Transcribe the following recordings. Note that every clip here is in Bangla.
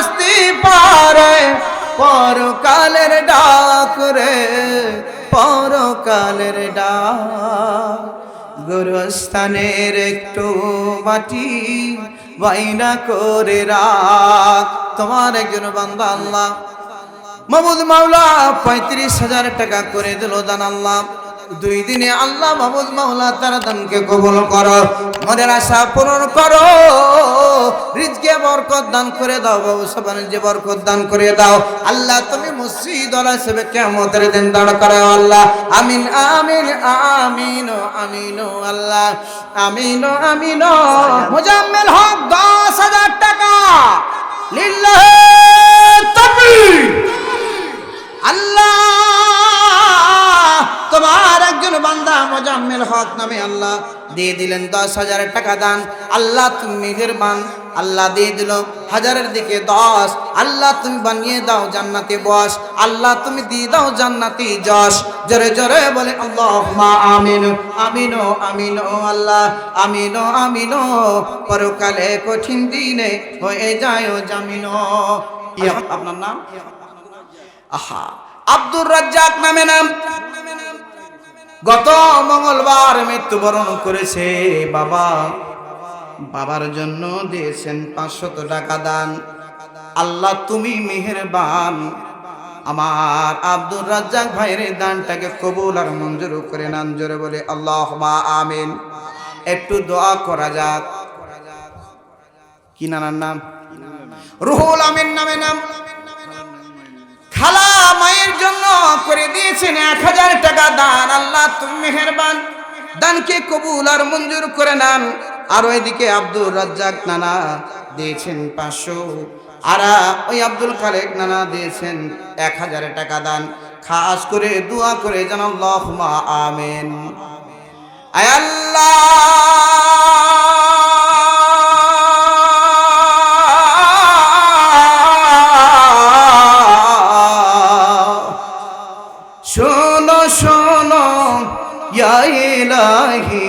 শাস্তি পারে পরকালের ডাক রে পরকালের ডাক গোরস্থানের একটু মাটি বাইনা করে রাখ তোমার একজন বান্দা আল্লাহ মাবুদ মাওলা 35,000 টাকা করে দিল দান আল্লাহ 2 দিনে আল্লাহ মাবুদ মাওলা তার দানকে কবুল করো মনের আশা পূরণ করো রিজকে বরকত দান করে দাও ব্যবসা বাণিজ্যে বরকত দান করে দাও আল্লাহ তুমি মসজিদ ওয়ালা হিসেবে কিয়ামতের দিন দাঁড় করাও আল্লাহ আমিন আমিন আমিন আমিন আল্লাহ আমিন আমিন মুজাম্মিল হক 10,000 টাকা লিল্লাহি তাকবীর আল্লাহ তোমার একজন বান্দা মুজাম্মিল হক নামে আল্লাহ দিয়ে দিলেন 10,000 টাকা দান আল্লাহ তুমি মেহেরবান আল্লাহ দিয়ে দিল হাজারের দিকে 10 আল্লাহ তুমি বানিয়ে দাও জান্নাতে বস আল্লাহ তুমি দিয়ে দাও জান্নাতি যশ জোরে জোরে বলে আল্লাহুম্মা আমিন আমিন আমিন আল্লাহ আমিন আমিন পরকালে কঠিন দিনে হয়ে যায় জামিন আপনার নাম আহা আব্দুর রাজ্জাক নামে নাম গত মঙ্গলবার মৃত্যুবরণ করেছে বাবার জন্য দিয়েছেন 500 টাকা দান আল্লাহ তুমি মেহেরবান আমার আব্দুর রাজ্জাক ভাইয়ের দানটাকে কবুল আর মঞ্জুর করে নেন জোরে বলে আল্লাহুম্মা আমিন একটু দোয়া করা যাক কি নানার নাম রুহুল আমিন নামে নাম খালা মায়ের জন্য করে দিয়েছেন 1000 টাকা দান আল্লাহ তুমি মেহেরবান দানকে কবুল আর মঞ্জুর করে নেন আর ওইদিকে আব্দুর রাজ্জাক নানা দিয়েছেন 500 আর ওই আব্দুল খালেক নানা দিয়েছেন 1000 টাকা দান খাস করে দোয়া করে জান আল্লাহুম্মা আমিন আয় আল্লাহ শোনো শোনো ইয়া ইলাহি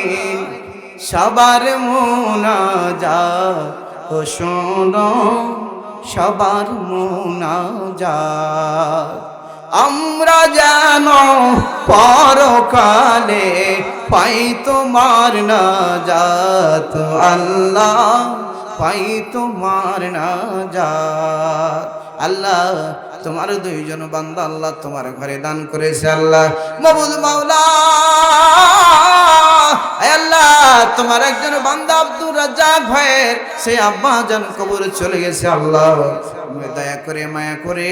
সবার মুনাজাত ও শোনো সবার মুনাজাত আমরা যেন পরকালে পাই তোমার নাজাত আল্লাহ পাই তোমার নাজাত আল্লাহ তোমার 2 জন বান্দা আল্লাহ তোমার ঘরে দান করেছে আল্লাহ মাবুদ মাওলা আল্লাহ তোমার একজন বান্দা আব্দুর রাজ্জাক ভাইয়ের সেই আব্বা জান কবরে চলে গেছে আল্লাহ তুমি দয়া করে মায়া করে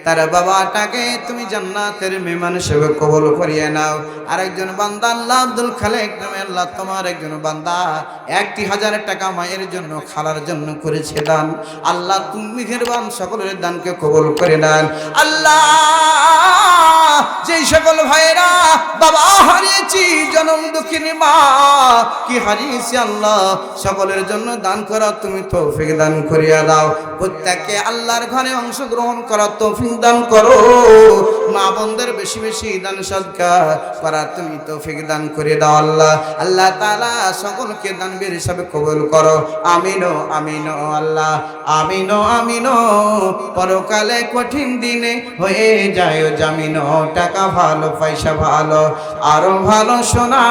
তার বাবাটাকে তুমি জান্নাতের মেহমান হিসেবে কবুল করিয়ে নাও আরেকজন বান্দা আল্লাহ আব্দুল খালেক নামে আল্লাহ তোমার একজন বান্দা 1000 টাকা মায়ের জন্য খালার জন্য করেছে দান আল্লাহ তুমি মেহেরবান সকলের দানকে কবুল করে নেন আল্লাহ যেই সকল ভাইরা বাবা হারিয়েছি জনম দুঃখিনী মা কি হারিয়েছি আল্লাহ সকলের জন্য দান করা তুমি তৌফিক দান করিয়া দাও প্রত্যেককে আল্লাহর ঘরে অংশগ্রহণ করার তৌফিক দান করো মা বোনদের বেশি বেশি দান সদকা করার তুমি তৌফিক দান করে দাও আল্লাহ আল্লাহ তাআলা সকলকে দানবীর হিসাবে কবুল করো আমিন আমিন আল্লাহ আমিন আমিন পরকালে কঠিন দিনে হয়ে যায় জামিন টাকা ভালো পয়সা ভালো আরো ভালো সোনা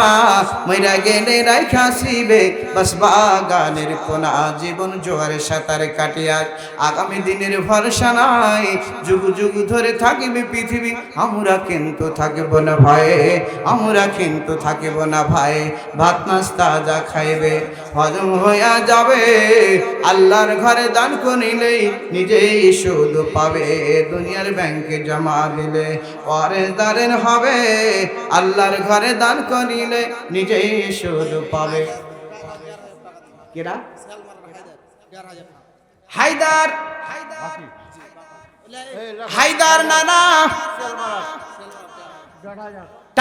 মইরা গেলে রাইখা আসিবে বাস বাগানের কোনা জীবন জোয়ারে সাঁতারে কাটিয়া আগামী দিনের ভরসা নাই যুগ যুগ ধরে থাকিবে পৃথিবী আমরা কিন্তু থাকিব না ভাই আমরা কিন্তু থাকিব না ভাই ভাত নাস্তা যা খাইবে হজম হইয়া যাবে আল্লাহর ঘরে দান করিলেই নিজেই সুদ পাবে দুনিয়ার ব্যাংকে জমা দিলে পরে দারের হবে আল্লাহর ঘরে দান করিলে নিজেই সুদ পাবে কেরা হায়দার হায়দার নানা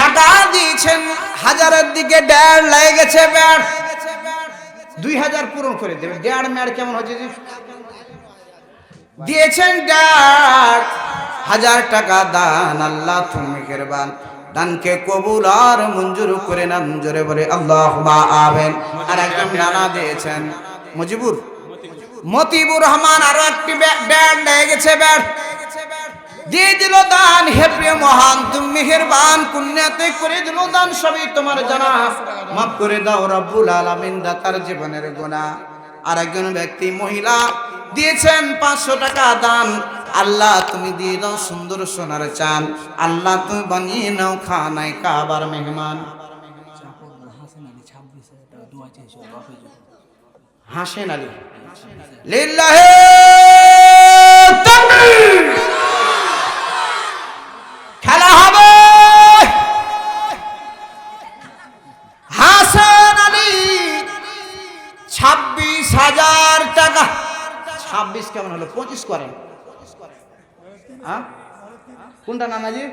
টাকা দিয়েছেন 1000-এর দিকে 1.5 লেগে গেছে ব্যাট 2000 পূরণ করে দেবে 1.5 ম্যাট কেমন হচ্ছে দিয়েছেন 1000 টাকা দান আল্লাহ তুমি মেহেরবান দানকে কবুল আর মঞ্জুর করে নেন জোরে বলে আল্লাহুম্মা আমিন আর একজন নানা দিয়েছেন মতিবুর রহমান আরো একটি ব্যাট নিয়ে গেছে, ব্যাট দিয়ে দিল দান। হে প্রিয় মহান, তুমি মেহেরবান, পুণ্যাতে করে দিল দান, সবই তোমার জানা, মাফ করে দাও রব্বুল আলামিন দাতার জীবনের গুনাহ। আর একজন ব্যক্তি মহিলা দিয়েছেন 500 টাকা দান। আল্লাহ তুমি দিয়ে দাও সুন্দর সোনার চান, আল্লাহ তুমি বানিয়ে নাও খানায় কাবার মেহমান। হাসেন আলী লিল্লাহে তাকবীর। খেলা হবে হাসান আলী 26,000 টাকা। 26 কেমন হলো? 25 করেন। কোনটা নানাজি?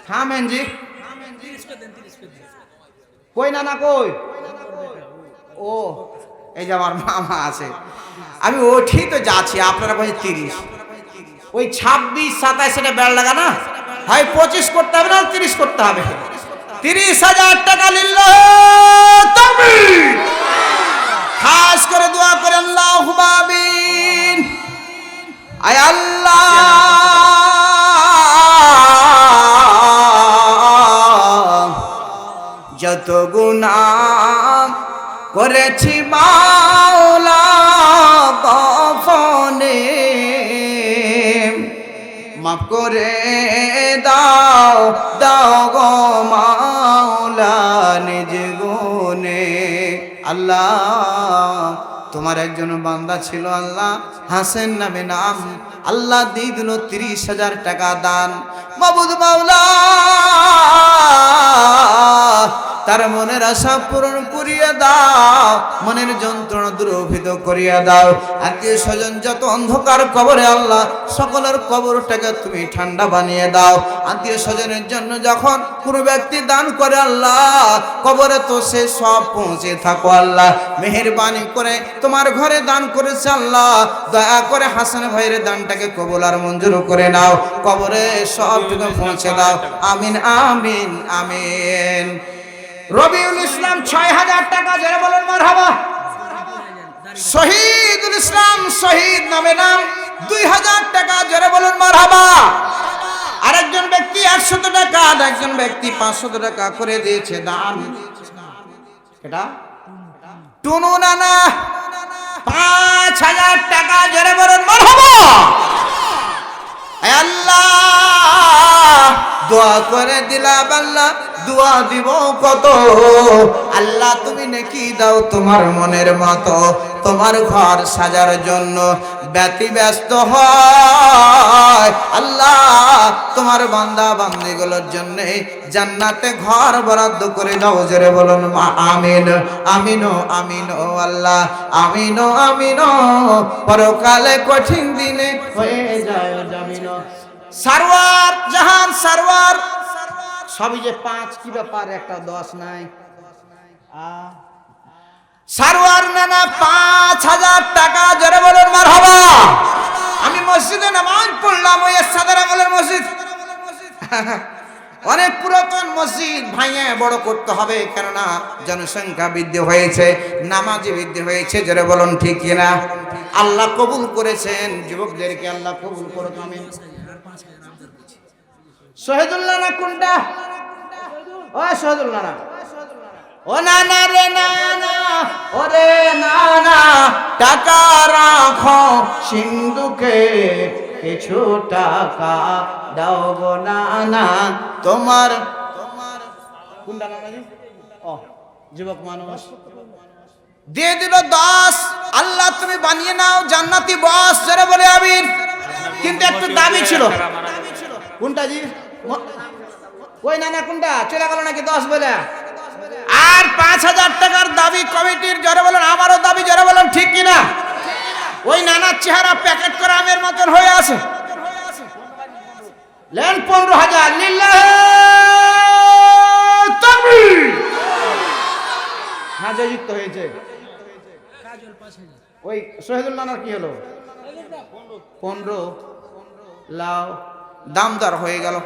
থামেন জি, কই নানা কই? ও এই যে আমার মামা আছে, আমি ওঠি তো যাচ্ছি, আপনারা বলছেন 30, ওই 26 27 এটা বেড় লাগা না হয়, 25 করতে হবে না 30 করতে হবে। 30,000 টাকা লিল্লাহ তাকবীর। খাস করে দোয়া করেন আল্লাহুম্মা আমিন। আয় আল্লাহ যত গুনাহ করেছি মাওলা গফনে, মাফ করে দাও দাও গো মাওলা নিজ গুণে। আল্লাহ তোমার একজন বান্দা ছিল আল্লাহ, হাসেন নামে নাম, আল্লাহ দিয়ে দিল 30,000 টাকা দান। মাবুদ মাওলা তার মনের আশা পূরণ করিয়া দাও, মনের যন্ত্রণা দূরভূত করিয়া দাও। আত্মীয় স্বজন যত অন্ধকার কবরে আল্লাহ সকলের কবরটাকে তুমি ঠান্ডা বানিয়ে দাও। আত্মীয় স্বজনের জন্য যখন কোনো ব্যক্তি দান করে আল্লাহ, কবরে তো সে সব পৌঁছে থাকো আল্লাহ। মেহেরবানি করে তোমার ঘরে দান করেছে আল্লাহ, দয়া করে হাসান ভাইয়ের দানটাকে কবুল আর মঞ্জুর করে নাও, কবরে সবটুকু পৌঁছে দাও। আমিন আমিন আমিন। রবিউল ইসলাম 6,000 টাকা, যারা বলেন মারহাবা। শহীদুল ইসলাম শহীদ নামে নাম 2,000 টাকা, যারা বলেন মারহাবা। আরেকজন ব্যক্তি 100 টাকা, একজন ব্যক্তি 500 টাকা করে দিয়েছে দান। এটা টুনু নানা 5,000 টাকা, যারা বলেন মারহাবা। আল্লাহ দোয়া করে দিলাম আল্লাহ, দোয়া দিব কত আল্লাহ, তুমি নাকি দাও তোমার মনের মতো। তোমার ঘর সাজার জন্য ব্যতিব্যস্ত হয় আল্লাহ, তোমার বান্দা বান্দিগুলোর জন্য জান্নাতে ঘর বরাদ্দ করে দাও। জোরে বলুন আমিন আমিন আমিন ও আল্লাহ, আমিন আমিন। পরকালে কঠিন দিনে হয়ে যায় জামিন। সারওয়ার জাহান সারওয়ার, সবই যে 5 কি ব্যাপার, একটা 10 নাই। সারওয়ার নানা 5,000 টাকা, যারা বলেন মারহাবা। আমি মসজিদে নামাজ পড়লাম, ওই সাদার আমলের মসজিদ, অনেক পুরাতন মসজিদ, ভাইয়া বড় করতে হবে, কেননা জনসংখ্যা বৃদ্ধি হয়েছে, নামাজি বৃদ্ধি হয়েছে। যারা বলেন ঠিক কিনা? আল্লাহ কবুল করেছেন, যুবকদেরকে আল্লাহ কবুল করুন আমিন। শহীদুল্লাহ না কোনটা? ও শহীদুল্লাহ না, ও নানা রে নানা, ওরে নানা টাকা রাখো সিন্ধুকে, কিছু টাকা দাও গো নানা তোমার। কোনটা নানা জি? ও যুবক মানুষ দিয়ে দিল 10। আল্লাহ তুমি বানিয়ে নাও জান্নাতি বস, যারা বলে আমিন। কিন্তু একটু দাবি ছিল। কোনটা জি? ওই নানা কোনটা চলে গেল নাকি 10 বলে? আর 5,000 টাকার দাবি কমিটির, যারা বলেন আমারও দাবি, যারা বলেন ঠিক কিনা? ওই নানার চেহারা প্যাকেট করা আমের মতন হয়ে আছে। লেন 15,000 লিল্লাহ তাকবীর। হ্যাঁ যুক্ত হয়েছে। ওই শহীদুল নানার কি হলো? 15 লাও দামদার হয়ে গেল।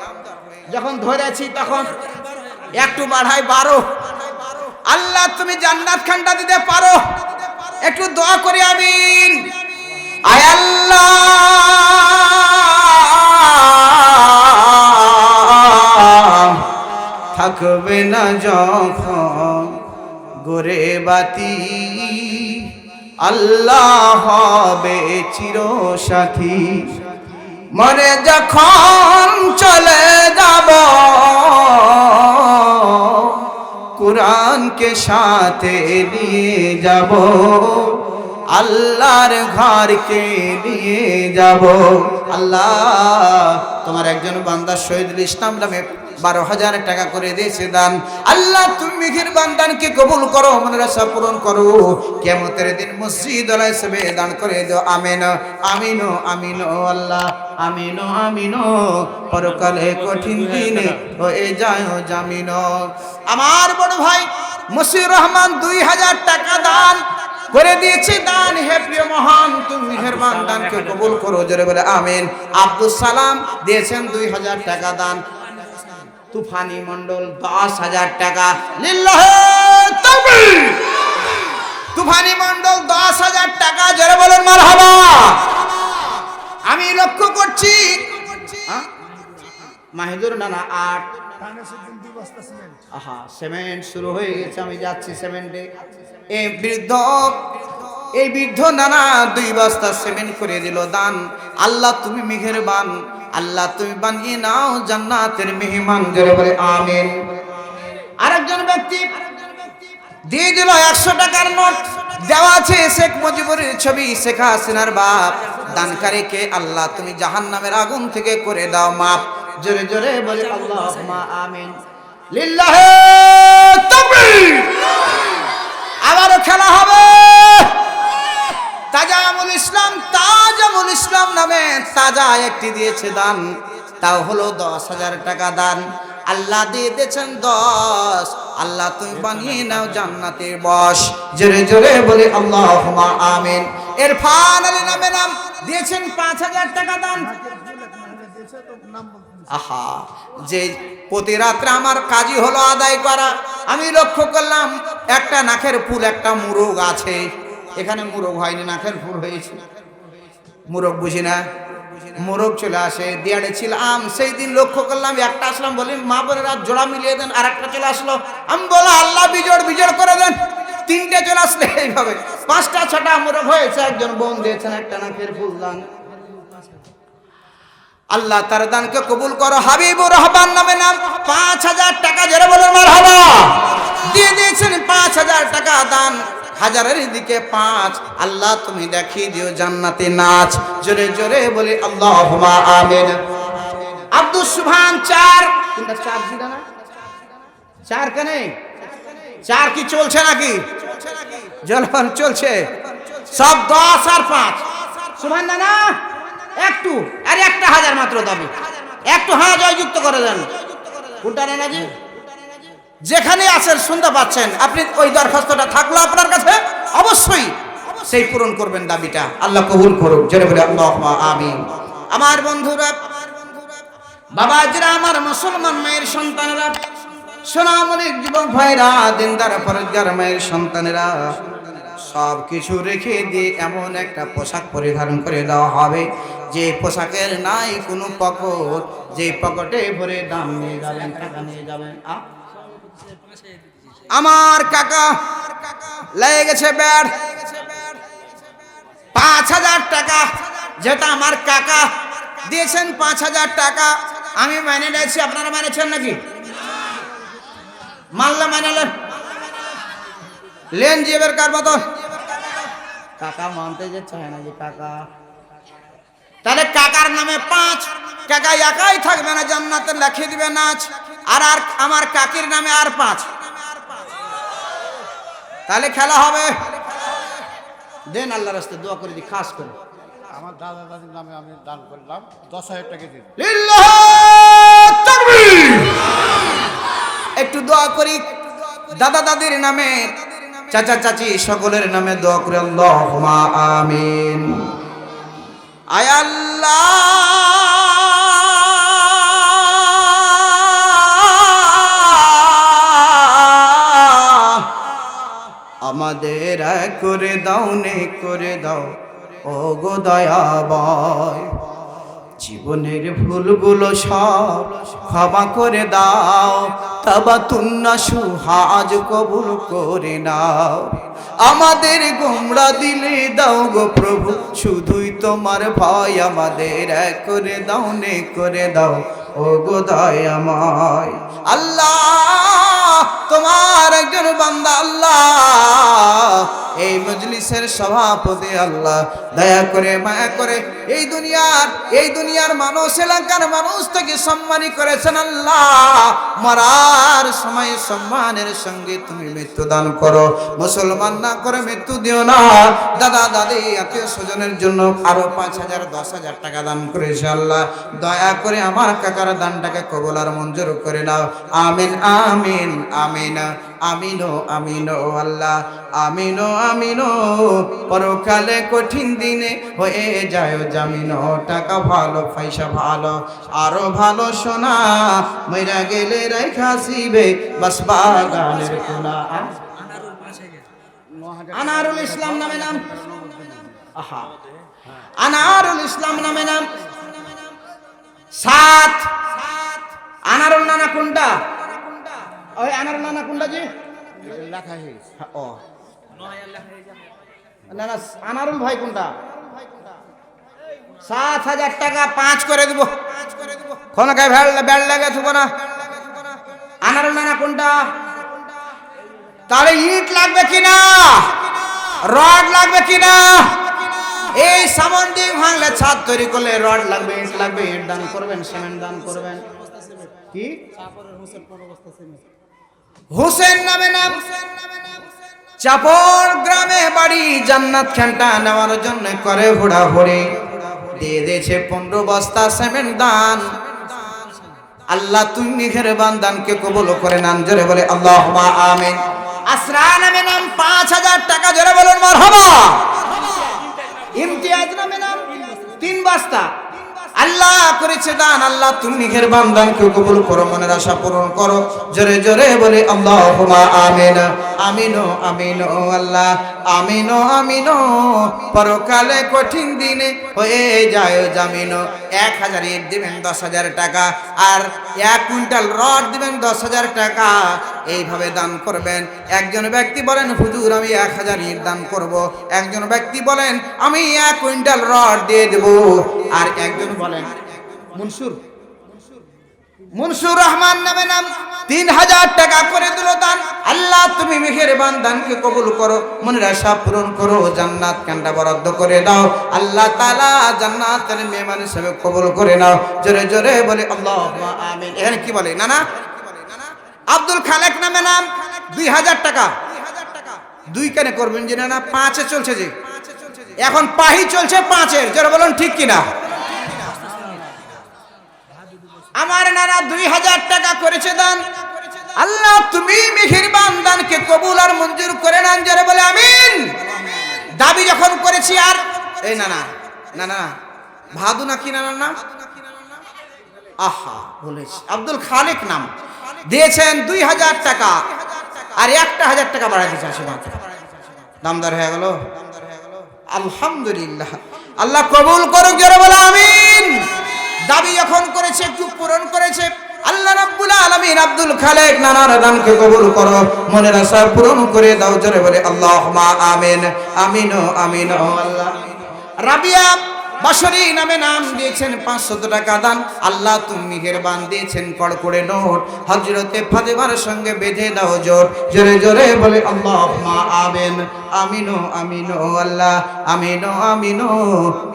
যখন ধরেছি তখন একটু বাড়াই 12। আল্লাহ তুমি জান্নাত খানটা দিতে পারো। একটু দোয়া করি আমিন। আয় আল্লাহ, থাকবে না যখন গোরে বাতি, আল্লাহ হবে চিরসাথী। মরে যখন চলে যাব কুরআনকে সাথে নিয়ে যাব, আল্লাহর ঘরকে নিয়ে যাব। আল্লাহ, তোমার একজন বান্দা শহীদুল ইসলাম নামে 12,000 টাকা করে দিয়েছে দান। আল্লাহ, তুমি মিহির বান্দানকে কবুল করো, মনের আশা পূরণ করো। কিয়ামতের দিন মসজিদ হিসেবে দান করে দাও। আমিন আমিন আমিন আল্লাহ, আমিন আমিন। পরকালে কঠিন দিনে হয়ে যায় জামিন। আমার বড় ভাই মশিউর রহমান 2000 টাকা দান করে দিয়েছে দান। হে প্রিয় মহান, তুমি মেহেরবান, দানকে কবুল করো, জোরে বলে আমিন। আব্দুল সালাম দিয়েছেন 2000 টাকা দান। তুফানি মন্ডল 10,000 টাকা, লিল্লাহে তাকবীর। তুফানি মন্ডল 10,000 টাকা, জোরে বলেন মারহাবা। আমি লক্ষ্য করছি মাহিদুর নানা 8, আহা সিমেন্ট শুরু হয়ে গেছে। আমি যাচ্ছি সিমেন্টে। এই বৃদ্ধ নানা 2 বস্তা সিমেন্ট করে দিল দান। আল্লাহ তুমি মেহেরবান, আল্লাহ তুমি বানিয়ে নাও জান্নাতের মেহমান, জোরে বলে আমিন। আরেকজন ব্যক্তি দিয়ে দিল 100 টাকার নোট, দেওয়া আছে শেখ মুজিবুরের ছবি, শেখ হাসিনার বাপ। দানকারীকে আল্লাহ তুমি জাহান্নামের আগুন থেকে করে দাও মাফ, জোরে জোরে বলে আল্লাহুম্মা আমিন। লিল্লাহে তাকবীর। আবারও খেলা হবে। তাজামুল ইসলাম নামে তাজা একটি দিয়েছে দান, তাও হলো 10,000 টাকা দান। আল্লাহ দিয়ে দিয়েছেন 10। আল্লাহ তুমি বানিয়ে নাও জান্নাতের বশ, জোরে জোরে বলে আল্লাহুম্মা আমিন। ইরফান আলী নামে নাম দিয়েছেন 5,000 টাকা দান। আহা, যে প্রতি রাত্রে আমার কাজই হলো আদায় করা। আমি লক্ষ্য করলাম একটা নাকের ফুল, একটা মুরগ আছে এখানে। মুরগ হয়নি, নাকের ফুল হয়েছে। মুরগ বুঝি না, মোরগ চলে আসে। দিয়াড়ে ছিলাম সেই দিন, লক্ষ্য করলাম একটা আসলাম, বলি মা বোনেরা জোড়া মিলিয়ে দেন। আর একটা চলে আসলো, আমি বলো আল্লাহ বিজোড় করে দেন। 3টে চলে আসলে এইভাবে 5টা 6টা মোরগ হয়েছে। একজন বোন দিয়েছেন একটা নাকের ফুল দান। আল্লাহ তার দানকে কবুল করো। হাবিবুর রহমান নামে নাম 5,000 টাকা, জোরে বলো মারহাবা, দিয়ে দিয়েছেন 5,000 টাকা দান। হাজারের দিকে 5। আল্লাহ তুমি দেখিয়ে দিও জান্নাতে নাচ, জোরে জোরে বলি আল্লাহুম্মা আমিন। আব্দুল সুবহান 4, কোনটা 4 ছিল না? 4 কেন? 4 কি চলছে নাকি? জলপান চলছে সব 10 আর 5। সুবহান না একটু, আরে একটা 1000 মাত্র দাবি, একটু হ্যাঁ জয়যুক্ত করে দেন। কোনটা না জি? যেখানে আছেন শুনতে পাচ্ছেন আপনি, ওই দরখাস্তটা থাকলো আপনার কাছে, অবশ্যই সেই পূরণ করবেন দাবিটা। আল্লাহ কবুল করুক, জোরে বলে আল্লাহুম্মা আমিন। আমার বন্ধুরা, বাবাজিরা, আমার মুসলমান মায়ের সন্তানেরা, সোনামণির যুবক ভাইরা, দিনদার পরেজগার মায়ের সন্তানেরা, সব কিছু রেখে দিয়ে এমন একটা পোশাক পরিধান করে দেওয়া হবে যে পোশাকের নাই কোনো পকেট, যে পকেটে ভরে দাম নিয়ে যাবেন, টাকা নিয়ে যাবেন। আমার কাকা লেগে গেছে ব্যাট 5,000 টাকা, যেটা আমার কাকা দিয়েছেন 5,000 টাকা। আমি মেনে নিয়েছি, আপনারা মেনেছেন নাকি? মানলে মানালেন, লেন জিবের কার মতো। কাকা মানতে যে চায় না যে কাকা, তাহলে কাকার নামে 5। কাকা একাই থাকবে না, জান্নাতে লিখে দিবে নাচ। আর আমার কাকির নামে আর 5, তাহলে খেলা হবে। দেন আল্লাহর রাস্তায় দোয়া করে দি, খাস করে আমার দাদা দাদির নামে আমি দান করলাম 10,000 টাকা দিন। লিল্লাহ তাকবীর। একটু দোয়া করি দাদা দাদির নামে, চাচা চাচি সকলের নামে দোয়া করে আল্লাহুম্মা আমিন। আয় আল্লাহ, আমাদের এক করে দাও নে করে দাও ও গো দয়াময় জীবনের ভুলগুলো সব ক্ষমা করে দাও তাবাতুন্না সুহাজ কবুল করে নাও আমাদের গোমরা দিলে দাও গো প্রভু শুধুই তোমার ভয় আমাদের এক করে দাও নে করে দাও ও গো দয়াময় আল্লাহ তোমার একজন বান্দা আল্লাহ এই মজলিসের সভাপতি আল্লাহ দয়া করে মায়া করে এই দুনিয়ার মানুষ এলাকার মানুষ থেকে সম্মানী করেছেন আল্লাহ মরার সময় সম্মানের সঙ্গে তুমি মৃত্যু দান করো মুসলমান না করে মৃত্যু দিও না দাদা দাদি আত্মীয় স্বজনের জন্য আরো 5,000 10,000 টাকা দান করেছে আল্লাহ দয়া করে আমার কাকার দানটাকে কবুল আর মঞ্জুর করে নাও আমিন আমিন আমিন আমিনো আমিনো আল্লাহ আমিনো আমিনো পরকালে কঠিন দিনে হয়ে যায় জামিনো টাকা ভালো পয়সা ভালো আরো ভালো সোনা মইরা গেলে রাইখাসিবে বাস বাগানের কোনা আনারুল ইসলাম নামে নাম আহা আনারুল ইসলাম নামে নাম 7 আনারুল নানা কোনটা ওই আনারুল নানা কোনটা জি লেখা হয়েছে ও না না আনারুল ভাই কোনটা 7,000 টাকা 5 করে দিব কোনো গায়ে ব্যাড লাগে থুবো না আনারুল নানা কোনটা তাহলে ইট লাগবে কিনা রড লাগবে কিনা এই সামন্দি ভাঙলে ছাদ তৈরি করলে রড লাগবে ইট লাগবে ইট দান করবেন সিমেন্ট দান করবেন কি হোসেন নামে নাম চাপড় গ্রামে বাড়ি জান্নাত খানটা নেওয়ার জন্য করে হুড়াহুড়ি দিয়ে দিয়েছে 15 বস্তা সিমেন্ট দান আল্লাহ তুমি মেহেরবান দানকে কবুল করে নাম জোরে বলে আল্লাহুম্মা আমিন আসরা নামে নাম 5,000 টাকা জোরে বলুন মারহাবা ইমতিয়াজ নামে নাম 3 বস্তা আল্লাহ করেছে দান আল্লাহ তুমি মেহেরবান দানকে কবুল করো মনের আশা পূরণ করো জোরে জোরে বলে আল্লাহুম্মা আমিন আমিনো আমিনো আল্লাহ আমিনো আমিনো পরকালে কঠিন দিনে হয়ে যায় জামিনো 1,000 ইট দিবেন 10,000 টাকা আর 1 কুইন্টাল রড দিবেন 10,000 টাকা এইভাবে দান করবেন একজন ব্যক্তি বলেন হুজুর আমি 1,000 ইট দান করব একজন ব্যক্তি বলেন আমি 1 কুইন্টাল রড দিয়ে দেব আর একজন বলেন মনসুর রহমান নামে নাম 3,000 টাকা করে দিল দান আল্লাহ তুমি মেহেরবান দানকে কবুল করো মনের আশা পূরণ করো জান্নাত কান্ডা বরাদ্দ করে দাও আল্লাহ তাআলা জান্নাতের মেহমান হিসেবে কবুল করে নাও জোরে জোরে বলে আল্লাহুম্মা আমিন এখানে কি বলে না আব্দুল খালেক নামে নাম 2,000 টাকা 2 কেন করবেন যে না 5 এ চলছে যে এখন পাহি চলছে 5 এর জোরে বলুন ঠিক কিনা আমার নানা 2,000 টাকা করেছে দান আল্লাহ তুমি মেহেরবান দানকে কবুল আর মঞ্জুর করে নেন জোরে বলে আমিন দাবি যখন করেছি আর এই না ভাদু নাকি নানার নাম আহা বলেছি আব্দুল খালেক নাম দিয়েছেন 2,000 টাকা আর 1,000 টাকা বাড়াতে চাইছে দামদার হয়ে গেল আলহামদুলিল্লাহ আল্লাহ কবুল করুক জোরে বলে আমিন দাবি যখন করেছে একটু পূরণ করেছে আল্লাহ রাব্বুল আলামিন আব্দুল খালেক নানার দানকে কবুল করো মনের আশা পূরণ করে দাও জোরে বলে আল্লাহুম্মা আমিন আমিনো আমিনো আল্লাহ রাবিয়া বাশরি নামে নাম দিয়েছেন 500 টাকা দান আল্লাহ তুমি মেহেরবান দিয়েছেন কড়কড়ে নোট হযরতে ফাতেমার সঙ্গে বেঁধে দাও জোর জোরে জোরে বলে আল্লাহুম্মা আমিন আমিনো আমিনো আল্লাহ আমিনো আমিনো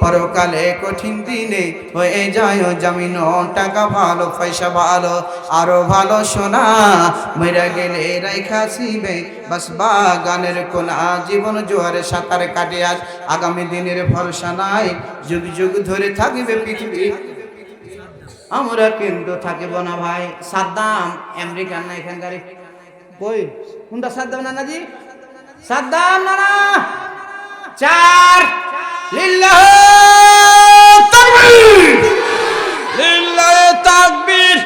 পরকালে কঠিন দিনে হয়ে যায় জামিনো টাকা ভালো পয়সা ভালো আরো ভালো সোনা মইরা গেলে রাইখাসিবে বাস বাগানের কোনা জীবন জোয়ারে সাঁতার কাটে আজ আগামী দিনের ভরসা নাই যুগ যুগ ধরে থাকবে পৃথিবী আমরা কিন্তু থাকিব না ভাই সাদ্দাম আমেরিকান না এখানকার কই কোনটা সাদ্দাম নানাজি সাদ্দাম নানা 4 লিল্লাহ তাকবীর লিল্লাহ তাকবীর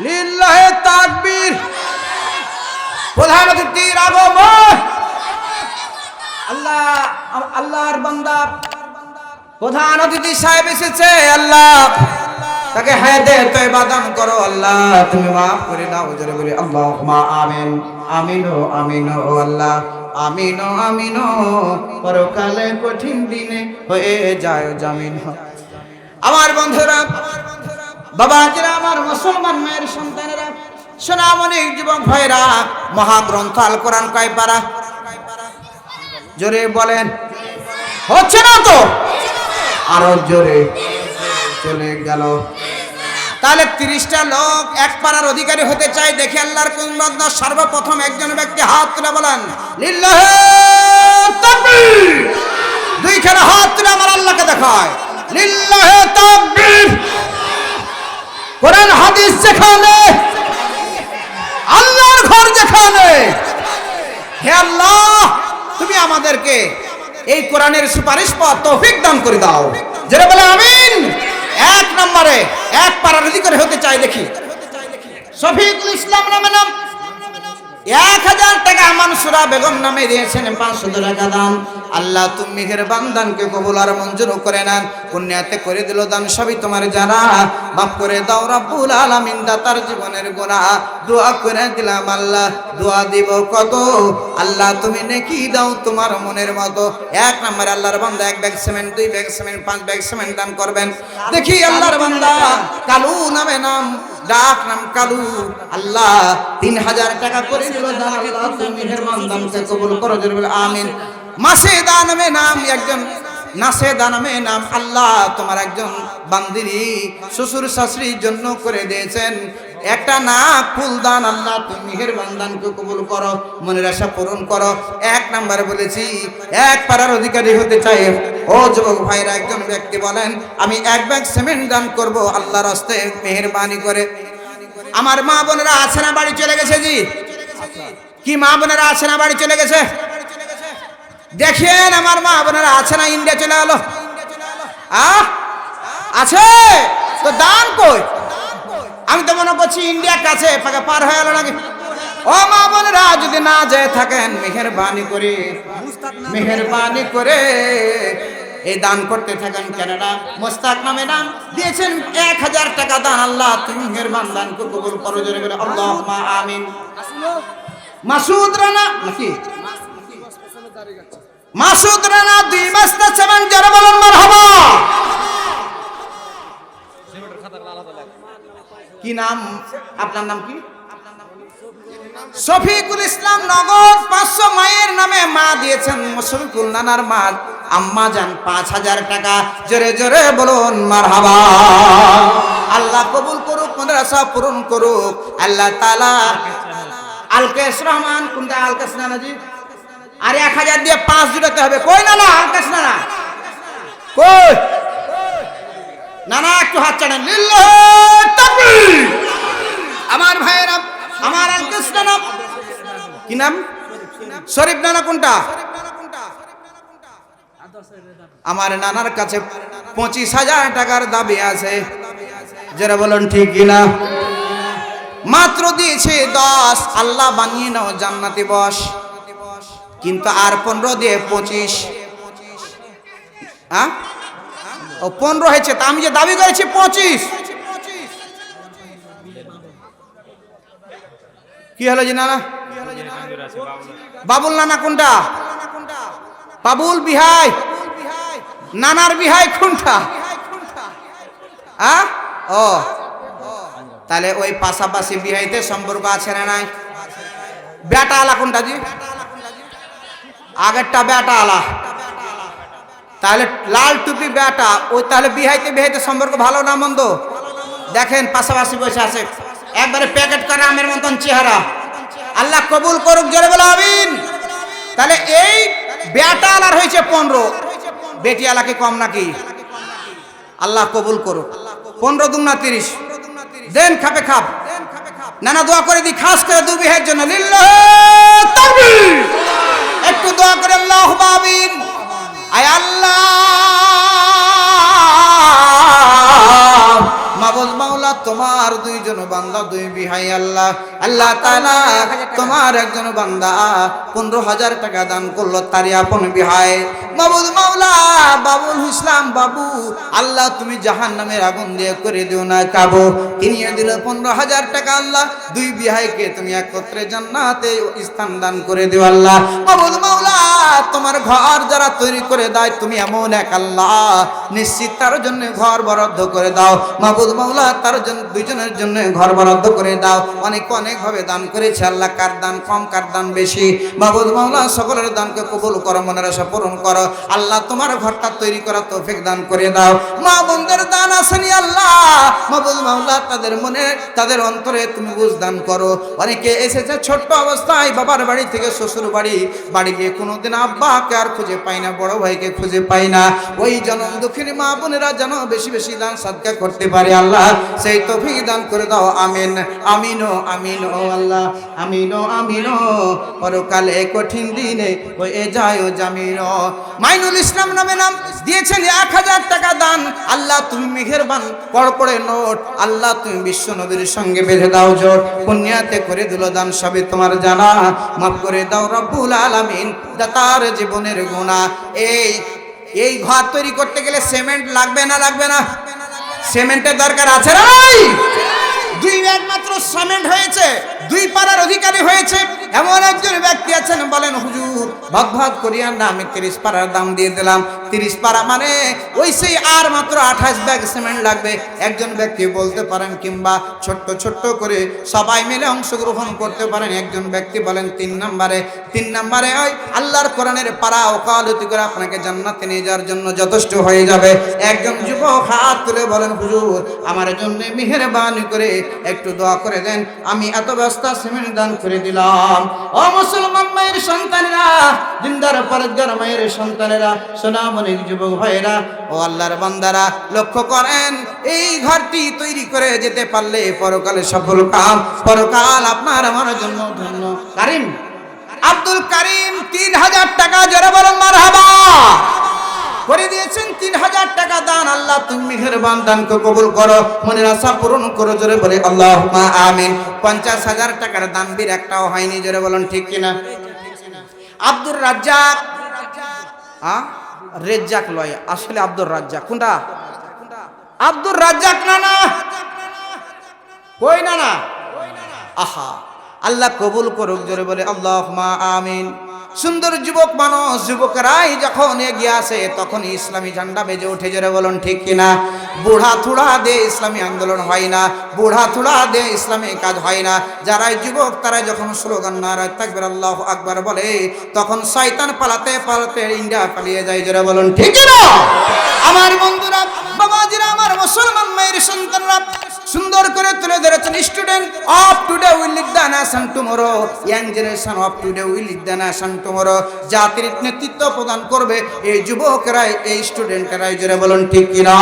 লিল্লাহ তাকবীর প্রধান অতিথির আগমন প্রধান অতিথি সাহেব এসেছে, আল্লাহ তাকে হায়াতে তয়বা দান করো, আল্লাহ তুমি মাফ করে দাও। জোরে বলি আল্লাহুম্মা আমিন। আমিন ও আমিন ও আল্লাহ, আমিন ও আমিন ও, পরকালে কঠিন দিনে হয়ে যায় জামিন। আমার বন্ধুরা, বাবাজিরা, আমার মুসলমান মায়ের সন্তানেরা, সোনামণি যুবক ভাইরা, মহাগ্রন্থ আল কোরআন কয় পারা? জোরে বলেন। হচ্ছে না তো? আরো জোরে। চলে গেল। তাহলে 30টা লোক এক পারার অধিকারী হতে চাই, দেখি আল্লাহর কোন বান্দা সর্বপ্রথম একজন ব্যক্তি হাত তুলে বলেন লিল্লাহি তাকবীর। দুইখানা হাত তুলে আমার আল্লাহকে দেখায় লিল্লাহি তাকবীর। কোরআন হাদিস যেখানে, আল্লাহর ঘর যেখানে, হে আল্লাহ তুমি আমাদেরকে এই কোরআনের সুপারিশ পাওয়ার তৌফিক দান করে দাও। যারা বলে আমিন। এক নম্বরে এক পারার অধিকারী হতে চাই, দেখি শফিকুল ইসলাম নামে নাম, 1000 টাকা মানসুরা বেগম নামে দিয়েছেন 500 টাকা দান। আল্লাহ তুমি মেহেরবান দানকে কবুল আর মঞ্জুর করে নেন, পুণ্যাতে করে দিল দান সবই তোমার জানা, মাফ করে দাও রব্বুল আলামিন দাতার জীবনের গুনাহ। দোয়া করে দিলাম আল্লাহ, দোয়া দিব কত, আল্লাহ তুমি নেকি দাও তোমার মনের মতো। 1 নম্বর আল্লাহর বান্দা 1 bag cement, 2 bag cement, 5 bag cement দান করবেন। দেখি আল্লাহর বান্দা কালু নামে নাম, ডাক নাম কালু, আল্লাহ 3000 টাকা করে দিল দান। আল্লাহ তুমি মেহেরবান দানকে কবুল করো, জোরে বলে আমিন। মাসেদা নামে নাম একজন, নাসেদা নামে নাম, আল্লাহ তোমার একজন বান্দিরি শ্বশুর শাশুড়ির জন্য করে দিয়েছেন একটা নাক ফুল দান, আল্লাহ তুমি মেহেরবান দানকে কবুল করো, মনের আশা পূরণ করো। 1 নম্বরে বলেছি এক পারার অধিকারী হতে চাই। ও যুবক ভাইরা, একজন ব্যক্তি বলেন আমি 1 ব্যাগ সিমেন্ট দান করব আল্লাহর রাস্তায় মেহেরবানি করে। আমার মা বোনেরা আছে না বাড়ি চলে গেছে? জি কি মা বোনেরা আছে না বাড়ি চলে গেছে? দেখেন আমার মা বোনেরা আছে না ইন্ডিয়া চলে গেল? আছে তো দান কই? আমি তো মনে করছি ইন্ডিয়ার কাছে পার হয়ে গেল নাকি। ও মা বোনেরা, যদি না যায় থাকেন, মেহেরবানি করে এই দান করতে থাকেন। কেননা মোস্তাক নামে নাম দিয়েছেন 1000 টাকা দান, আল্লাহ তুমি মেহেরবান দানকে কবুল করো, জোরে বলে আল্লাহুম্মা আমিন। মাসুদ রানা নাকি মাসুদ রানা 2 বস্তা সিমেন্ট, যারা বলেন মারহাবা। কি নাম আপনার? নাম কি? শফিকুল ইসলাম নগদ 500 মায়ের নামে মা দিয়েছেন, শফিকুল নানার মা আম্মা জান 5000 টাকা, জোরে জোরে বলুন মারহাবা। আল্লাহ কবুল করুক, মনের আশা পূরণ করুক আল্লাহ তাআলা। আলকেশ রহমান কোনটা? আলকেশ নানাজি। আর 1000 দিয়ে 5 জুড়াতে হবে। কই নানা? আলকেশ নানা কই? নানা একটু হাত চাড়েন লিল্লাহি তাকবীর। আমার ভাইয়েরা, আমার আলকেশ নানা কি নাম? শরীফ নানা কোনটা? আমার নানার কাছে 25000 টাকার দাবি আছে, যারা বলেন ঠিক কিনা। মাত্র দিয়েছে 10, আল্লাহ বানিয়ে নাও জান্নাতি বস, কিন্তু আর 15 দিয়ে 25। ও 15 হয়েছে, তা আমি যে দাবি করেছি 25। কি হলো জি নানা? বাবুল নানা কোনটা? বাবুল বিহাই নানার বিহাই কোনটা? ও তাহলে ওই পাশাপাশি বিহাইতে সম্পর্ক আছে না নাই? বেটা আলা কোনটা জি? আগেরটা বেটা আলা, তাহলে লাল টুপি বেটা, ওই তাহলে বিহাইতে সম্পর্ক ভালো না মন্দ? দেখেন পাশাপাশি বসে আছে, একবারে প্যাকেট করে আমের মতন চেহারা। আল্লাহ কবুল করুক, জোরে বলো আমিন। তাহলে এই বেটা আলার হয়েছে 15, বেটি আলাকে কম নাকি? আল্লাহ কবুল করুক। 15 দুগুণা 30, দেন খাপে খাপ। নানা দোয়া করে দি খাস করে 2 বিহার জন্য লিল্লাহি তাকবীর। একটু দোয়া করে আল্লাহুম্মা আমিন। আয় আল্লাহ মাবুদ মাওলা, তোমার 2 জন বান্দা 2 বিহাই, আল্লাহ আল্লাহ তাআলা তোমার একজন বান্দা 15000 টাকা দান করলো, তারই আপন বিহাই। মাবুদ মাওলা বাবুল ইসলাম বাবু আল্লাহ তুমি জাহান্নামের আগুন দিয়ে করে দিও না কাবু। কিনিয়ে দিল 15,000 টাকা আল্লাহ, দুই বিহাইকে তুমি একত্রে জান্নাতে স্থান দান করে দিও আল্লাহ। মাবুদ মাওলা তোমার ঘর যারা তৈরি করে দেয় তুমি এমন এক আল্লাহ, নিশ্চিত তার জন্য ঘর বরাদ্দ করে দাও। মাবুদ মাওলা তার জন্য দুইজনের জন্য ঘর বরাদ্দ করে দাও। অনেক ভাবে দান করেছে আল্লাহ, কার দান কম কার দান বেশি, মাবুদ মাওলা সকলের দানকে কবুল করো, মনের আশা পূরণ করো আল্লাহ। তোমার ঘরটা তৈরি করা তৌফিক দান করে দাও। মা বোনদের দান আসেনি আল্লাহ, মাবুদ মাওলা তাদের মনে তাদের অন্তরে তুমি বুঝ দান করো। অনেকে এসেছে ছোট্ট অবস্থায় বাবার বাড়ি থেকে শ্বশুর বাড়ি গিয়ে কোনোদিন আব্বাকে আর খুঁজে পাই না, বড় ভাইকে খুঁজে পাই না। ওই জনম দুঃখিনী মা বোনেরা যেন বেশি বেশি দান সাদকা করতে পারে আল্লাহ, সেই তৌফিক দান করে দাও। আমিন আমিন আমিন ও আল্লাহ, আমিন আমিন। পরকালে কঠিন দিনে হয়ে যায় জামিন। মাইনুল ইসলাম নামে নাম দিয়েছেন 1000 টাকা দান আল্লাহ তুমি মেহেরবান, পড়ে নোট আল্লাহ তুমি বিশ্ব নবীর সঙ্গে বেঁধে দাও জোট, পুণ্যাতে করে দিল দান সবই তোমার জানা, মাফ করে দাও রব্বুল আলামিন দাতার জীবনের গুনাহ। এই ঘর তৈরি করতে গেলে সিমেন্ট লাগবে না লাগবে না? সিমেন্টের দরকার আছে না ভাই? 2 ব্যাগ মাত্র সিমেন্ট হয়েছে, 2 পাড়ার অধিকারী হয়েছে। এমন একজন ব্যক্তি আছেন বলেন হুজুর ভাগ করিয়া না, আমি 30 পাড়ার দাম দিয়ে দিলাম। 30 পাড়া মানে ওই সেই আর মাত্র 28 ব্যাগ সিমেন্ট লাগবে। একজন ব্যক্তি বলতে পারেন, কিংবা ছোট্ট করে সবাই মিলে অংশগ্রহণ করতে পারেন। একজন ব্যক্তি বলেন 3 নম্বরে ওই আল্লাহর কোরআনের পাড়া ওকালতি করে আপনাকে জান্নাতে নিয়ে যাওয়ার জন্য যথেষ্ট হয়ে যাবে। একজন যুবক হাত তুলে বলেন হুজুর আমার জন্য মেহেরবানি করে একটু দোয়া করে দেন, আমি এত বস্তা সিমেন্ট দান করে দিলাম। ও মুসলমান মায়ের সন্তানেরা, দিনদার পরেজগার মায়ের সন্তানেরা, সোনামণি যুবক ভাইয়েরা ও আল্লাহর বান্দারা, লক্ষ্য করেন এই ঘরটি তৈরি করে যেতে পারলে পরকালে সফল কাম, পরকাল আপনার আমার জন্য ধন্য। কারিম আব্দুল কারিম 3000 টাকা জোরে বলেন মারহাবা করে দিয়েছেন। 3000 টাকা দান আল্লাহ তুমি মেহেরবান দানকে কবুল করো, মনের আশা পূরণ করো, জোরে বলে আল্লাহুম্মা আমিন। 50,000 টাকার দান বীর একটাও হয়নি, জোরে বলেন ঠিক কিনা? আব্দুর রাজ্জাক রেজ্জাক লয়, আসলে আব্দুর রাজ্জাক কোনটা? আব্দুর রাজ্জাক না কই না আহা আল্লাহ কবুল করুক, জোরে বলে আল্লাহুম্মা আমিন। সুন্দর যুবক মানুষ, যুবকরাই যখন এগিয়ে আসে তখন ইসলামী ঝান্ডা বেজে ওঠে, জোরে বলুন ঠিক কিনা? বুড়া থুড়া দিয়ে ইসলামী আন্দোলন হয় না, বুড়া থুড়া দিয়ে ইসলামী কাজ হয় না। যারাই যুবক তারা যখন স্লোগান নারায়ে তাকবীর আল্লাহু আকবার বলে তখন শয়তান পালাতে পালাতে ইন্ডিয়া পালিয়ে যায়, জোরে বলুন ঠিক কিনা? আমার বন্ধুরা, বাবাজিরা, আমার মুসলমান মায়ের সন্তানরা সুন্দর করে তুলে ধরেছেন। Student of today will lead the nation tomorrow, young generation of today will lead the nation tomorrow. জাতির নেতৃত্ব প্রদান করবে এই যুবকরাই, এই স্টুডেন্টরাই, জোরে বলুন ঠিক কিনা?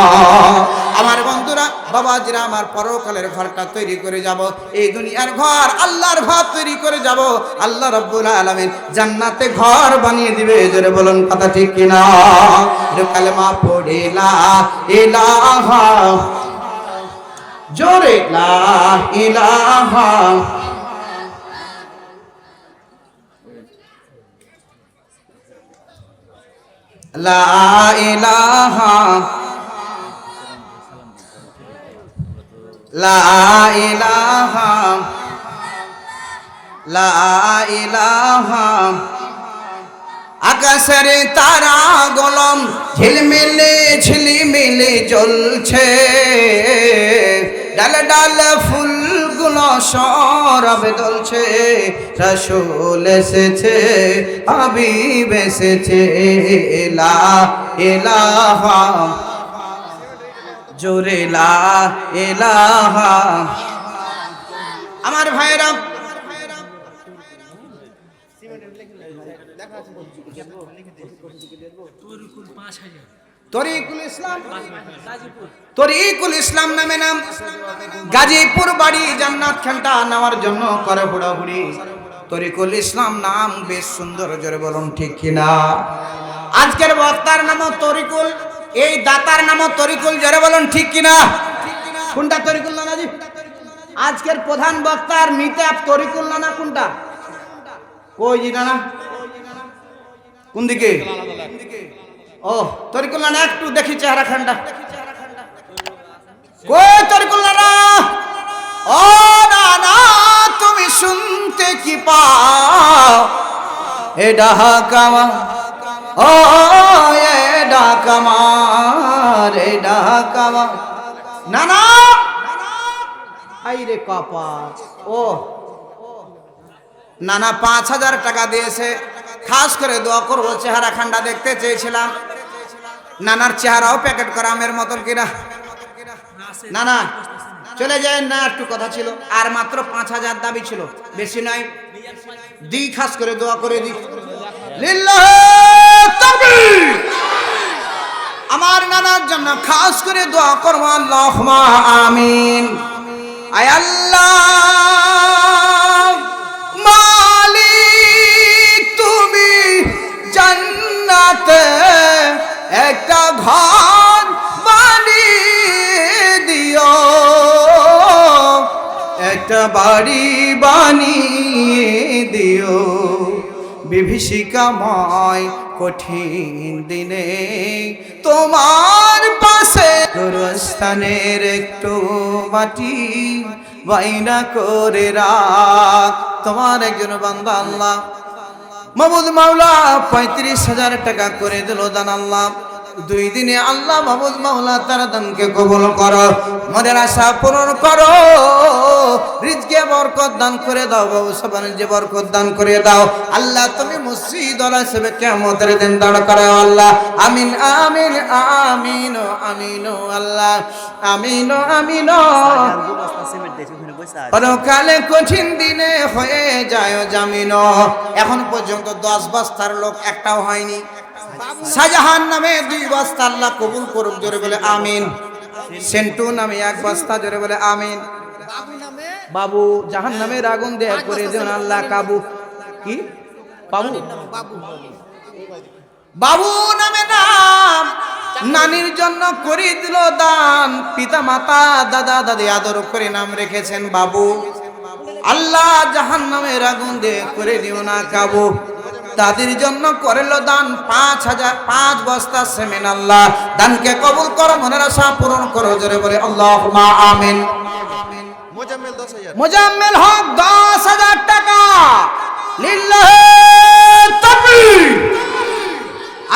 আমার বন্ধুরা, বাবাজিরা, আমার পরকালের ঘরটা তৈরি করে যাব, এই দুনিয়ার ঘর আল্লাহর ঘর তৈরি করে যাব। আল্লাহ রাব্বুল আলামিন জান্নাতে ঘর বানিয়ে দিবে, জোরে বলুন কথা ঠিক কিনা? কালেমা পড়ে লা ইলাহা, জোরে লা ইলাহা, লা ইলাহা, লা ইলাহা, লা ইলাহা। আকাশের তারা গলম ঝিলমিলে ঝিলিমিলি জ্বলছে, ডাল ডাল ফুলগুলো সরব দলছে, রাসূল এসেছে, হাবিব এসেছে, লা ইলাহা, জোরে লা ইলাহা। আমার ভাইরা, তরিকুল ইসলাম নামে নাম, গাজীপুর বাড়ি, জান্নাত খানটা নেওয়ার জন্য করে হুড়াহুড়ি। তরিকুল ইসলাম নাম বেশ সুন্দর, জোরে বলুন ঠিক কিনা? আজকের বক্তার নাম তরিকুল, এই দাতার নাম তরিকুল, জোরে বলুন ঠিক কিনা? কোনটা তরিকুল নানাজি? আজকের প্রধান বক্তার মিতাব তরিকুল নানা কোনটা? কই জি নানা কোন দিকে? ও তরিকুল্লাহ না, একটু দেখি চেহারা খান্ডা। কই তরিকুল্লাহ না? ও না না, তুমি শুনতে কি পাও? এ ডাকামা, ও এ ডাকামা, রে ডাকামা। না না, আই রে কাপা। ও নানা 5,000 টাকা দিয়েছে, খাস করে দোয়া করবো, চেহারা খান্ডা দেখতে চেয়েছিলাম। নানার চেহারাও প্যাকেট করা আমের মতন কিনা। না না চলে যায় না, একটু কথা ছিল, আর মাত্র 5,000 দাবি ছিল, বেশি নয়। দি খাস করে দোয়া করে দি। লিল্লাহি তাকবীর। আমার নানার জন্য খাস করে দোয়া করবো, আল্লাহুম্মা আমিন। আয় আল্লাহ মালিক, তুমি জান্নাতে একটা ঘর বানিয়ে দিও, একটা বাড়ি বানিয়ে দিও। বিভীষিকাময় কঠিন দিনে তোমার পাশে গোরস্থানের একটু মাটি বাইনা করে রাখ। তোমার একজন বান্দা আল্লাহ মাহমুদ মাওলা 35,000 টাকা করে দিল দান। আল্লাহ 2 দিনে আল্লাহ মাহমুদ মাওলা তার দানকে কবুল করো, মনের আশা পূরণ করো, রিজকে বরকত দান করে দাও, ব্যবসা বাণিজ্যে বরকত দান করে দাও। আল্লাহ তুমি মসজিদ ওয়ালা হিসেবে কিয়ামতের দিন দাঁড় করাও আল্লাহ। আমিন আমিন আমিন আমিন আল্লাহ আমিন আমিন। পরকালে কঠিন দিনে হয়ে যায় জামিন। এখন পর্যন্ত 10 বস্তার লোক একটাও হয়নি। শাহজাহান নামে 2 বস্তা, আল্লাহ কবুল করুক, জোরে বলে আমিন। সেন্টু নামে 1 বস্তা, জোরে বলে আমিন। বাবু জাহান নামের আগুন দেয়া করে দেন আল্লাহ কাবু। কি বাবু? বাবু নামে নাম, নানির জন্য করে দিল দান, পিতা মাতা দাদা দাদি আদর করে নাম রেখেছেন বাবু। আল্লাহ জাহান নামের আগুন দিয়ে করে দিও না কাবু। তাদের জন্য করল দান 5 বস্তা সেমেন। আল্লাহ দানকে কবুল করো, মনের আশা পূরণ করো, জোরে বলে আল্লাহুম্মা আমিন। মোজাম্মেল হক 10,000 টাকা। লিল্লাহি তাকবীর।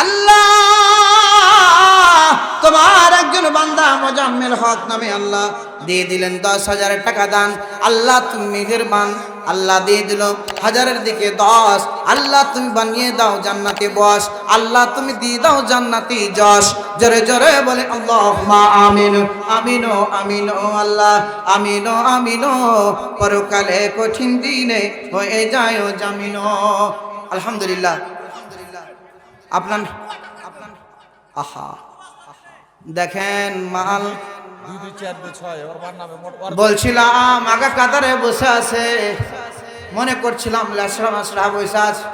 আল্লাহ তোমার একজন বান্দা মোজাম্মেল হক নামে আল্লাহ দিয়ে দিলেন 10,000 টাকা দান। আল্লাহ তুমি মেহেরবান, আল্লাহ দিয়ে দিল 1000-এর দিকে 10। আল্লাহ তুমি বানিয়ে দাও জান্নাতে বস, আল্লাহ তুমি দিয়ে দাও জান্নাতি যশ। জোরে জোরে বলে আল্লাহুম্মা আমিন আমিন আমিন আল্লাহ আমিন আমিন। পরকালে কঠিন দিনে হয়ে যায় জামিন। আলহামদুলিল্লাহ। আপনার আহা দেখেন মাল বলছিলাম আগা কাতারে বসে আছে, মনে করছিলাম লাসরা মাসরা বসে আছে,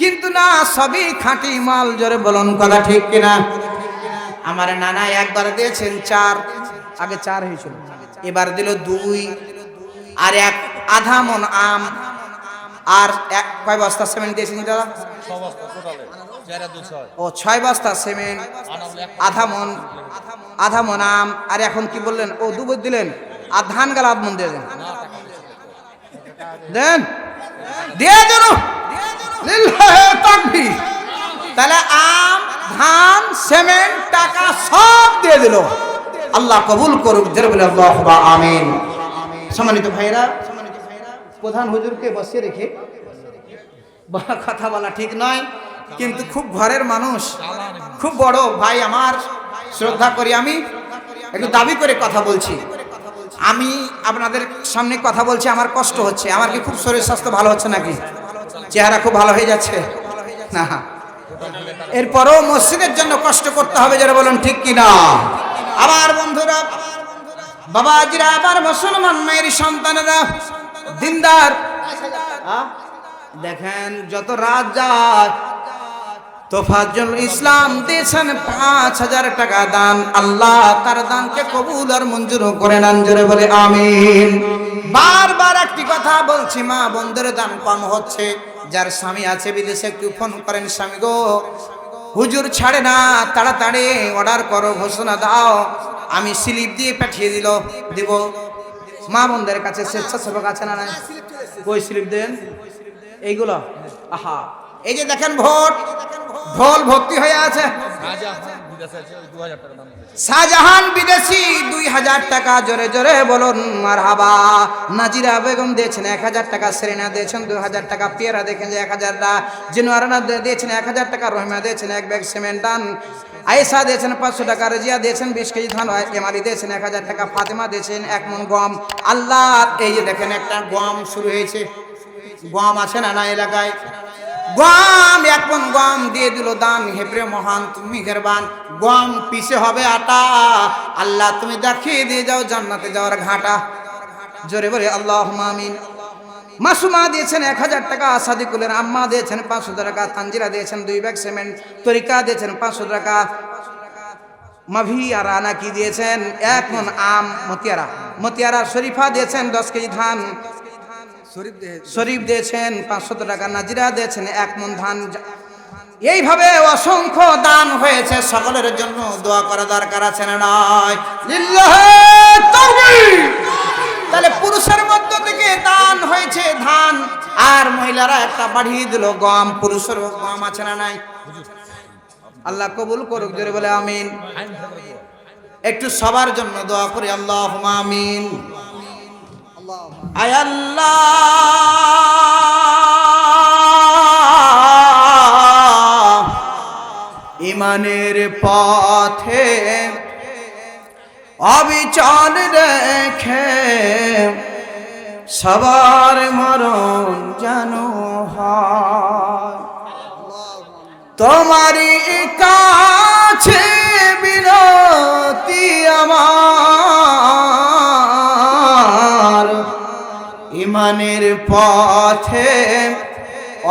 কিন্তু না, সবই খাঁটি মাল। জোরে বলুন কথা ঠিক কিনা? আমার নানা একবার দিয়েছেন 4, আগে 4 হয়েছিল, এবার দিল 2, আর 1 আধা মন আম, আর 1 কয় বস্তা সিমেন্ট দিয়েছেন দাদা? 6 বস্তা টোটালে। ও 6 বস্তা সিমেন্ট, আধা মন আম, আর এখন কি বললেন? ও 2 দিলেন, আর ধান গাল আধ মন দিয়ে দেন, দেন দিয়ে দেন। লিল্লাহি তাকবীর। তাহলে আম, ধান, সিমেন্ট, টাকা সব দিয়ে দিল। আল্লাহ কবুল করুক, জোরে বলে আল্লাহুম্মা আমিন। সম্মানিত ভাইরা, প্রধান হুজুরকে বসিয়ে রেখে কথা বলা ঠিক নয়, কিন্তু খুব ঘরের মানুষ, খুব বড় ভাই আমার, শ্রদ্ধা করি। আমি একটু দাবি করে কথা বলছি। আমি আপনাদের সামনে কথা বলছি, আমার কষ্ট হচ্ছে। আমার কি খুব শরীর স্বাস্থ্য ভালো হচ্ছে নাকি? চেহারা খুব ভালো হয়ে যাচ্ছে না? এরপরও মসজিদের জন্য কষ্ট করতে হবে, যারা বলেন ঠিক কিনা? আবার বন্ধুরা, বাবাজিরা, আবার মুসলমান মায়ের সন্তানেরা, দিনদার, দেখেন যত রাত যায়, তোফাজ্জল ইসলাম দিয়েছেন 5,000 টাকা দান। আল্লাহ তার দানকে কবুল আর মঞ্জুর করে নেন, জোরে বলে আমিন। বারবার একটি কথা বলছি, মা বোনদের দান কম হচ্ছে। যার স্বামী আছে বিদেশে, একটু ফোন করেন, স্বামী গো হুজুর ছাড়ে না, তাড়াতাড়ি অর্ডার করো, ঘোষণা দাও। আমি স্লিপ দিয়ে পাঠিয়ে দিব। মা বোনদের কাছে স্বেচ্ছাসেবক আছে না নাই? কই স্লিপ দেন এইগুলো? আহা, এই যে দেখেন ঢোল ভর্তি হয়ে আছে। শাহজাহান বিদেশি 2000 টাকা, জোরে জোরে বলুন মারহাবা। নাজিরা বেগম দিয়েছেন 1000 টাকা, সেরেনা দিয়েছেন 2000 টাকা, পিয়ারা দেখেন যে 1000 টাকা, জিনুয়ারানা দিয়েছেন 1000 টাকা, রহিমা দিয়েছেন 1 ব্যাগ সিমেন্ট দান, আয়েশা দিয়েছেন 500 টাকা, রেজিয়া দিয়েছেন 20 কেজি ধান, এমালি দিয়েছেন 1000 টাকা, ফাতেমা দিয়েছেন 1 মণ গম। আল্লাহ, এই যে দেখেন একটা গম শুরু হয়েছে। গম আছে না না এলাকায়? গম 1 মণ গম দিয়ে দিল দান। হেব্রে মহান, তুমি মেহেরবান। গম পিছে হবে আটা। আল্লাহ তুমি দেখিয়ে দিয়ে যাও জান্নাতে যাওয়ার ঘাটা। জোরে বলে আল্লাহুম্মা আমিন। মাসুমা দিয়েছেন 1000 টাকা, সাদিকুলের আম্মা দিয়েছেন 500 টাকা, তানজিরা দিয়েছেন 2 ব্যাগ সিমেন্ট, তরিকা দিয়েছেন 500 টাকা, মাভি আর আনা কি দিয়েছেন 1 মণ আম, মতিয়ারা শরীফা দিয়েছেন 10 কেজি ধান, শরীফ দিয়েছেন 500 টাকা, নাজিরা দিয়েছেন 1 মণ ধান। এইভাবে অসংখ্য দান হয়েছে। সকলের জন্য দোয়া করা দরকার আছে না নয়? লিল্লাহি তাকবীর। তাহলে পুরুষের মধ্য থেকে দান হয়েছে ধান, আর মহিলারা একটা বাড়িয়ে দিল গম। পুরুষের গম আছে না নাই? আল্লাহ কবুল করুক, জোরে বলে আমিন। একটু সবার জন্য দোয়া করি, আল্লাহুম্মা আমিন। আয় আল্লাহ, ইমানের পথে অবিচল রেখে সবার মরণ যেন হয়। তোমারই কাছে বিনতি আমার, ইমানের পথে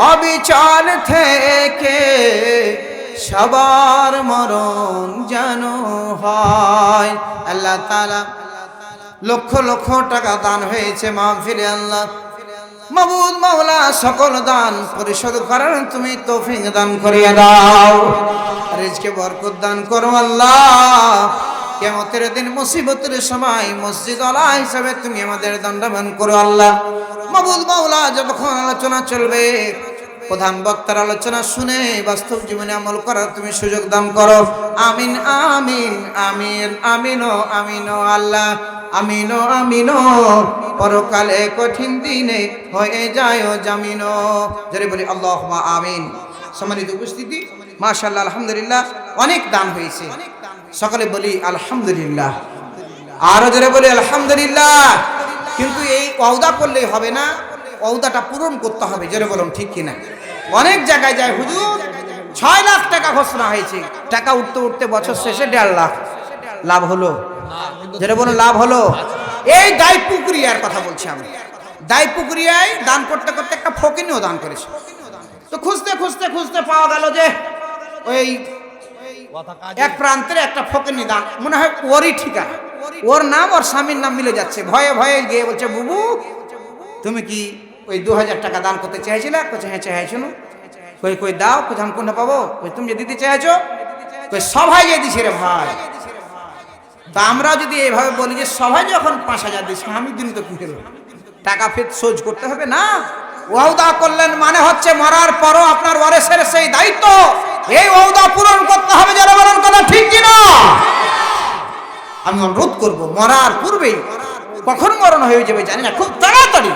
অবিচল থেকে সবার মরণ যেন হয়। আল্লাহ তাআলা লক্ষ লক্ষ টাকা দান হয়েছে মাহফিলে। আল্লাহ মাবুদ মাওলা, সকল দান পরিশোধ করার তুমি তৌফিক দান করিয়ে দাও, রিজকে বরকত দান করো আল্লাহ। কিয়ামতের দিন মুসিবতের সময় মসজিদ ওয়ালা হিসেবে তুমি আমাদের দণ্ডবান করো আল্লাহ। মাবুদ মাওলা, যতক্ষণ আলোচনা চলবে প্রধান বক্তার আলোচনা শুনে বাস্তব জীবনে আমল করার তুমি সুযোগ দান করো। আমিন আমিন আমিন আমিনো আমিনো আল্লাহ, আমিনো আমিনো। পরকালে কঠিন দিনে হয়ে যায় জামিনো। জোরে বলি আল্লাহুম্মা আমিন। সম্মানিত উপস্থিতি, মাশাআল্লাহ, আলহামদুলিল্লাহ, অনেক দান হয়েছে। সকলে বলি আলহামদুলিল্লাহ। আরো জোরে বলি আলহামদুলিল্লাহ। কিন্তু এই ওয়াদা করলেই হবে না, ওয়াদাটা পূরণ করতে হবে। জোরে বলুন ঠিক কিনা? অনেক জায়গায় যায় হুজুর 6 লাখ টাকা ঘোষণা হয়েছে, টাকা উঠতে উঠতে বছর শেষে 1.5 লাখ লাভ হলো। যেটা বলুন লাভ হলো। এই দাইপুকুরিয়ার কথা বলছি আমি। দাইপুকুরিয়ায় দান করতে করতে একটা ফকিনিও দান করেছে। তো খুঁজতে খুঁজতে খুঁজতে পাওয়া গেল যে ওই এক প্রান্তের একটা ফকিনি দান, মনে হয় ওরই ঠিকানা, ওর নাম ওর স্বামীর নাম মিলে যাচ্ছে। ভয়ে ভয়ে গিয়ে বলছে, বুবু তুমি কি ওই 2000 টাকা দান করতে চাইছিলে? কোথায়? হ্যাঁ চাইছো। কই কই দাও। কোথায় আমি কোনটা পাবো? কই তুমি যে দিতে চাইছো? কই সবাই যে দিছে রে ভাই। তা আমরা যদি এইভাবে বলি যে সবাই যখন 5000 দিচ্ছে, আমি দিন তো কি হলো, টাকা ফের সোজ করতে হবে না? ওয়াদা করলেন মানে হচ্ছে মরার পরও আপনার ওয়ারিসের সেই দায়িত্ব, এই ওয়াদা পূরণ করতে হবে। যারা বলেন কথা ঠিক কিনা? আমি অনুরোধ করবো, মরার পূর্বেই, কখন মরণ হয়ে যাবে জানি না, খুব তাড়াতাড়ি